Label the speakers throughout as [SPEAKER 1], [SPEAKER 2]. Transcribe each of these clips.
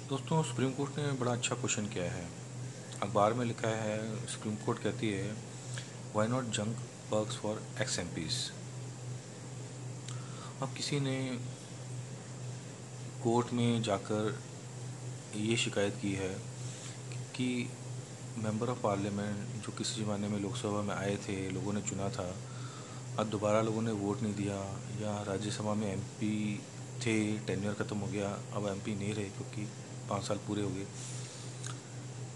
[SPEAKER 1] दोस्तों, supreme court ने बड़ा अच्छा क्वेश्चन किया है। अखबार में लिखा है, सुप्रीम कोर्ट कहती है, why not junk perks for x MPs. अब किसी ने कोर्ट में जाकर ये शिकायत की है कि मेंबर ऑफ पार्लियामेंट जो किसी ज़माने में लोकसभा में आए थे, लोगों ने चुना था, अब दोबारा लोगों ने वोट नहीं दिया, या राज्यसभा में एमपी थे, टेन्योर ख़त्म हो गया, अब एमपी नहीं रहे क्योंकि 5 साल पूरे हो गए।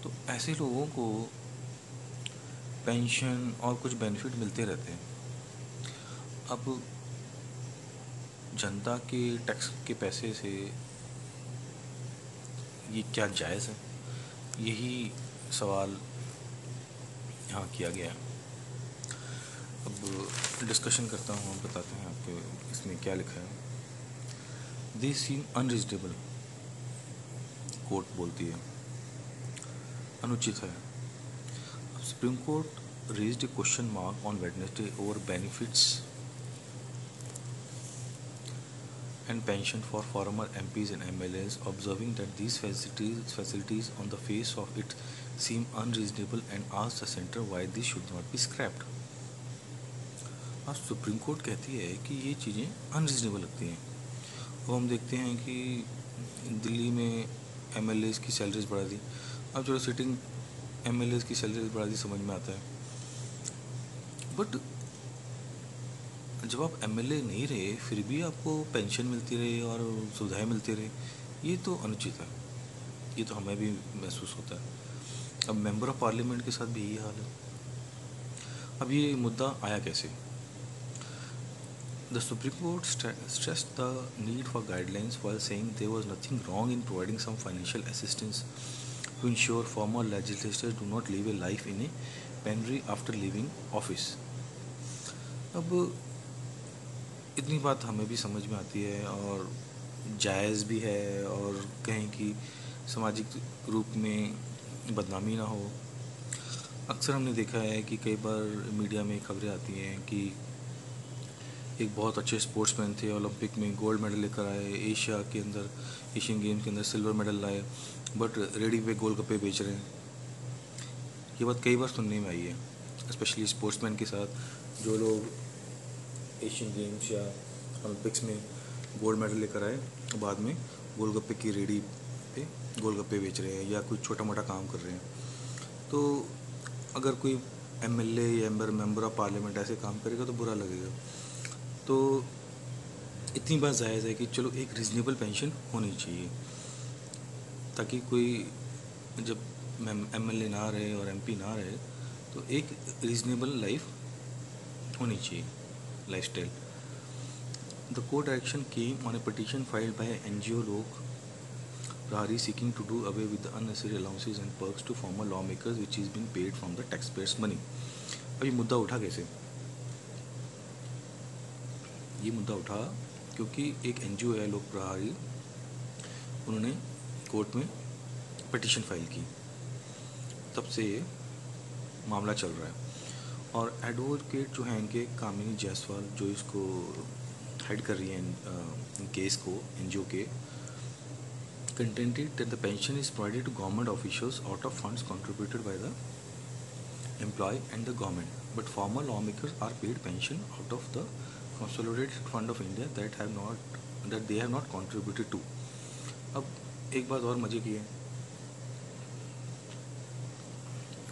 [SPEAKER 1] तो ऐसे लोगों को पेंशन और कुछ बेनिफिट मिलते रहते हैं। अब जनता के टैक्स के पैसे से ये क्या जायज़ है? यही सवाल यहाँ किया गया है। अब डिस्कशन करता हूँ, हम बताते हैं आपको इसमें क्या लिखा है। दे सीम अनरिजनेबल, कोर्ट बोलती है, अनुचित है। अब supreme court raised A question mark on Wednesday over benefits and pension for former MPs and MLAs, observing that these facilities on the face of it seem unreasonable and asked the centre why this should not be scrapped. आज supreme court कहती है कि ये चीज़ें unreasonable लगती हैं। अब हम देखते हैं कि दिल्ली में MLAs की सैलरीज बढ़ा दी। अब जो सिटिंग MLAs की सैलरीज बढ़ा दी, समझ में आता है, बट जब आप एमएलए नहीं रहे फिर भी आपको पेंशन मिलती रही और सुविधाएं मिलती रही, ये तो अनुचित है। ये तो हमें भी महसूस होता है। अब मेंबर ऑफ पार्लियामेंट के साथ भी यही हाल है। अब ये मुद्दा आया कैसे? The supreme court stressed the need for guidelines while saying there was nothing wrong in providing some financial assistance to ensure former legislators do not live a life in a penury after leaving office. अब इतनी बात हमें भी समझ में आती है और जायज़ भी है, और कहें कि सामाजिक रूप में बदनामी ना हो। अक्सर हमने देखा है कि कई बार मीडिया में खबरें आती हैं कि एक बहुत अच्छे स्पोर्ट्समैन थे, ओलंपिक में गोल्ड मेडल लेकर आए, एशिया के अंदर, एशियन गेम्स के अंदर सिल्वर मेडल लाए, बट रेडी पे गोलगप्पे बेच रहे हैं। ये बात कई बार सुनने में आई है, स्पेशली स्पोर्ट्समैन के साथ। जो लोग एशियन गेम्स या ओलंपिक्स में गोल्ड मेडल लेकर आए, बाद में गोलगप्पे की रेडी पे गोलगप्पे बेच रहे हैं या कुछ छोटा मोटा काम कर रहे हैं। तो अगर कोई एमएलए या मेंबर ऑफ पार्लियामेंट ऐसे काम करेगा तो बुरा लगेगा। तो इतनी बात जायज़ है कि चलो एक रीज़नेबल पेंशन होनी चाहिए, ताकि कोई जब एमएलए ना रहे और एमपी ना रहे तो एक रीज़नेबल लाइफ होनी चाहिए, lifestyle. The court direction came on A petition filed by NGO लोक Prahari seeking to do away with the unnecessary allowances and perks to former lawmakers which is being paid from the taxpayers' money. अब ये मुद्दा उठा कैसे? ये मुद्दा उठा क्योंकि एक NGO है लोक प्रहारी, उन्होंने कोर्ट में पिटीशन फाइल की, तब से ये मामला चल रहा है। और एडवोकेट जो हैं इनके, कामिनी जायसवाल, जो इसको हेड कर रही हैं केस को, NGO के, contended that the pension is provided to government officials out of funds contributed by the employee and the government, but former lawmakers are paid pension out of the consolidated fund of India that they have not contributed to. अब एक बात और मजे की है,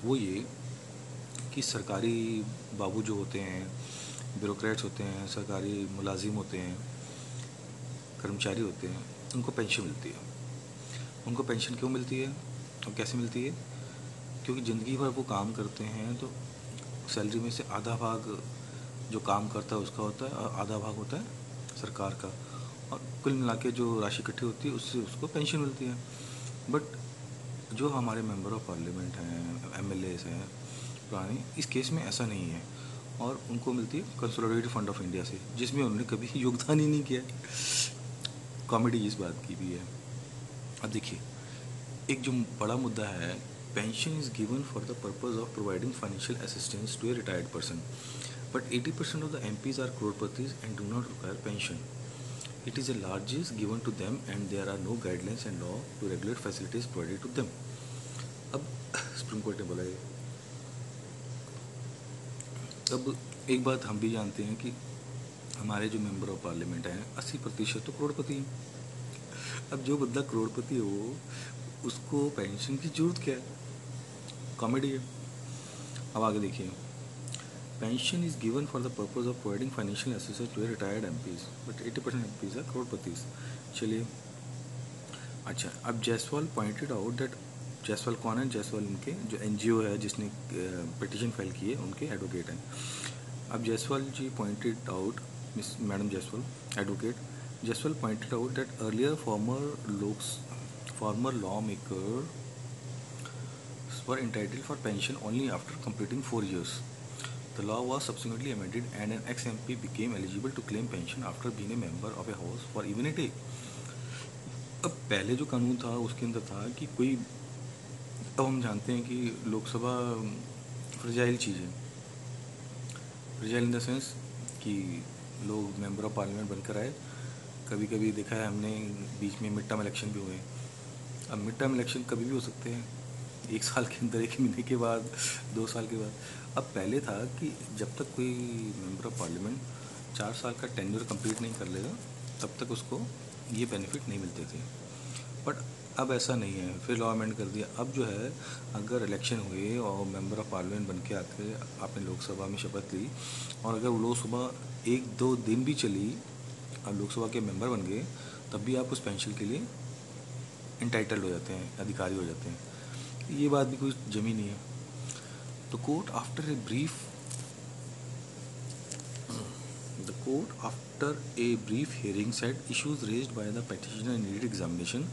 [SPEAKER 1] वो ये कि सरकारी बाबू जो होते हैं, ब्यूरोक्रेट्स होते हैं, सरकारी मुलाजिम होते हैं, कर्मचारी होते हैं, उनको पेंशन मिलती है। उनको पेंशन क्यों मिलती है और कैसे मिलती है? क्योंकि ज़िंदगी भर वो काम करते हैं, तो सैलरी में से आधा भाग जो काम करता है उसका होता है और आधा भाग होता है सरकार का, और कुल मिला के जो राशि इकट्ठी होती है उससे उसको पेंशन मिलती है। बट जो हमारे मेंबर ऑफ पार्लियामेंट हैं, MLAs हैं पुराने, इस केस में ऐसा नहीं है, और उनको मिलती है कंसोलिडेटेड फंड ऑफ इंडिया से, जिसमें उन्होंने कभी योगदान ही नहीं किया। कॉमेडी इस बात की भी है। अब देखिए, एक जो बड़ा मुद्दा है, pension is given for the purpose of providing financial assistance to a retired person, but 80% ऑफ द MPs आर करोड़पतिज and do not require pension. It is a largest given to them and there are no guidelines and law to regulate facilities provided to them. अब supreme court ने बोला ये। अब एक बात हम भी जानते हैं कि हमारे जो मेंबर ऑफ पार्लियामेंट हैं 80% तो करोड़पति हैं। अब जो बंदा करोड़पति हो उसको पेंशन की जरूरत क्या है? कॉमेडी है। अब आगे देखिए, pension is given for the purpose of providing financial assistance to retired MPs, but 80% MPs are करोड़पतिज। चलिए, अच्छा, अब Jaiswal pointed out that, Jaiswal कौन है? जायसवाल उनके जो एनजीओ है जिसने पिटीशन फाइल की है उनके एडवोकेट हैं। अब Jaiswal ji pointed out, miss madam Jaiswal, advocate Jaiswal pointed out that earlier former law maker were entitled for pension only after completing 4 years. The law was subsequently amended and an ex-MP became eligible to claim pension after being a member of a house for even a day. अब पहले जो कानून था उसके अंदर था कि कोई, अब हम जानते हैं कि लोकसभा फ्रेजाइल चीज़ है। फ्रेजाइल इन द सेंस कि लोग मेंबर ऑफ पार्लियामेंट बनकर आए, कभी कभी देखा है हमने बीच में मिड टर्म इलेक्शन भी हुए। अब मिड टर्म इलेक्शन कभी भी हो सकते हैं, 1 साल के अंदर, 1 महीने के बाद, 2 साल के बाद। अब पहले था कि जब तक कोई मेंबर ऑफ पार्लियामेंट 4 साल का टेन्योर कंप्लीट नहीं कर लेगा तब तक उसको ये बेनिफिट नहीं मिलते थे। बट अब ऐसा नहीं है, फिर लॉ अमेंड कर दिया। अब जो है, अगर इलेक्शन हुए और मेंबर ऑफ पार्लियामेंट बन के आके आपने लोकसभा में शपथ ली और अगर वो लोकसभा 1-2 दिन भी चली और लोकसभा के मेंबर बन गए तब भी आप उस पेंशन के लिए इंटाइटल्ड हो जाते हैं, अधिकारी हो जाते हैं। ये बात भी कोई जमी नहीं है। तो court after a brief hearing said issues raised by the petitioner needed examination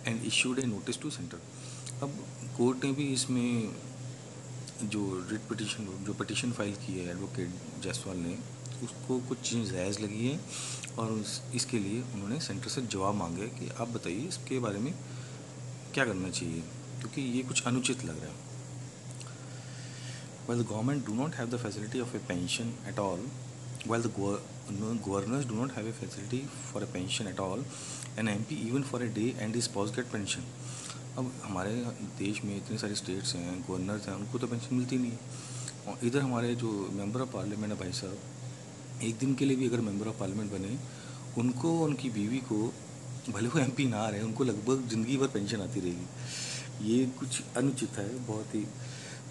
[SPEAKER 1] and issued a notice to centre. अब कोर्ट ने भी इसमें जो पिटीशन फाइल की है एडवोकेट जायसवाल ने, उसको कुछ चीज़ जायज़ लगी है और इसके लिए उन्होंने सेंटर से जवाब मांगे कि आप बताइए इसके बारे में क्या करना चाहिए, क्योंकि ये कुछ अनुचित लग रहा है। While the government do not have the facility of a pension at all, while the governors do not have a facility for a pension at all, an MP even for a day and his spouse get pension. अब हमारे देश में इतने सारे states हैं, governors हैं, उनको तो पेंशन मिलती नहीं है। और इधर हमारे जो मेंबर ऑफ पार्लियामेंट है भाई साहब, एक दिन के लिए भी अगर मेंबर ऑफ पार्लियामेंट बने, उनको, उनकी बीवी को, भले वो MP ना रहे, उनको लगभग ज़िंदगी भर पेंशन आती रहेगी। ये कुछ अनुचित है, बहुत ही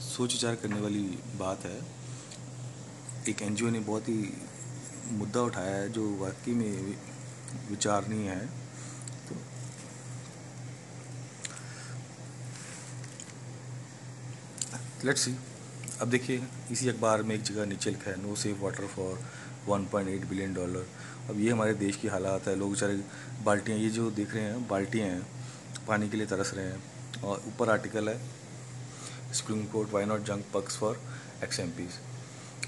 [SPEAKER 1] सोच विचार करने वाली बात है। एक NGO ने बहुत ही मुद्दा उठाया है जो वाकई में विचारणीय है। तो लेट्स सी। अब देखिए, इसी अखबार में एक जगह नीचे लिखा है no safe water for $1.8 billion. अब ये हमारे देश की हालात है। लोग बेचारे बाल्टियाँ, ये जो देख रहे हैं बाल्टियाँ हैं, पानी के लिए तरस रहे हैं। और ऊपर आर्टिकल है सुप्रीम कोर्ट वाई नॉट जंग पक्स फॉर ex-MPs।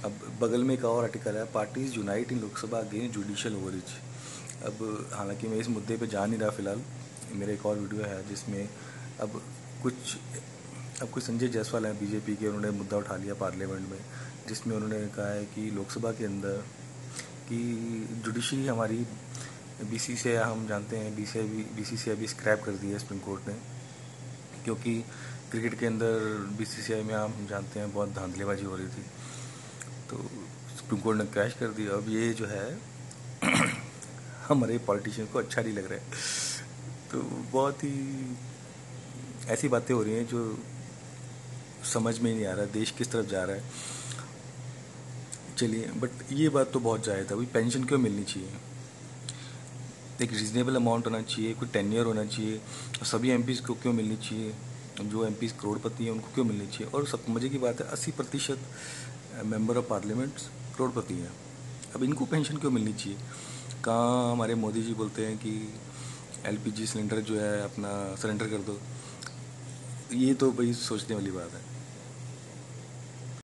[SPEAKER 1] अब बगल में एक और आर्टिकल है पार्टीज यूनाइट इन लोकसभा अगेंस्ट जुडिशियल ओवररीच। अब हालांकि मैं इस मुद्दे पे जा नहीं रहा फ़िलहाल, मेरा एक और वीडियो है जिसमें अब कुछ संजय जायसवाल हैं BJP के, उन्होंने मुद्दा उठा लिया पार्लियामेंट में, जिसमें उन्होंने कहा है कि लोकसभा के अंदर कि जुडिशरी हमारी BCCI, हम जानते हैं BCCI भी स्क्रैप कर दी है सुप्रीम कोर्ट ने, क्योंकि क्रिकेट के अंदर BCCI में हम जानते हैं बहुत धांधलेबाजी हो रही थी, तो सुप्रीम कोर्ट ने क्रैश कर दिया। अब ये जो है हमारे पॉलिटिशियन को अच्छा नहीं लग रहा है। तो बहुत ही ऐसी बातें हो रही हैं जो समझ में ही नहीं आ रहा देश किस तरफ जा रहा है। चलिए, बट ये बात तो बहुत जायज़ है, भाई पेंशन क्यों मिलनी चाहिए? एक रीज़नेबल अमाउंट होना चाहिए, कोई टेन्योर होना चाहिए। सभी MPs को क्यों मिलनी चाहिए? जो MPs करोड़पति हैं उनको क्यों मिलनी चाहिए? और सब मज़े की बात है 80% मेंबर ऑफ पार्लियामेंट करोड़पति हैं। अब इनको पेंशन क्यों मिलनी चाहिए? कहाँ हमारे मोदी जी बोलते हैं कि LPG सिलेंडर जो है अपना सरेंडर कर दो। ये तो भाई सोचने वाली बात है।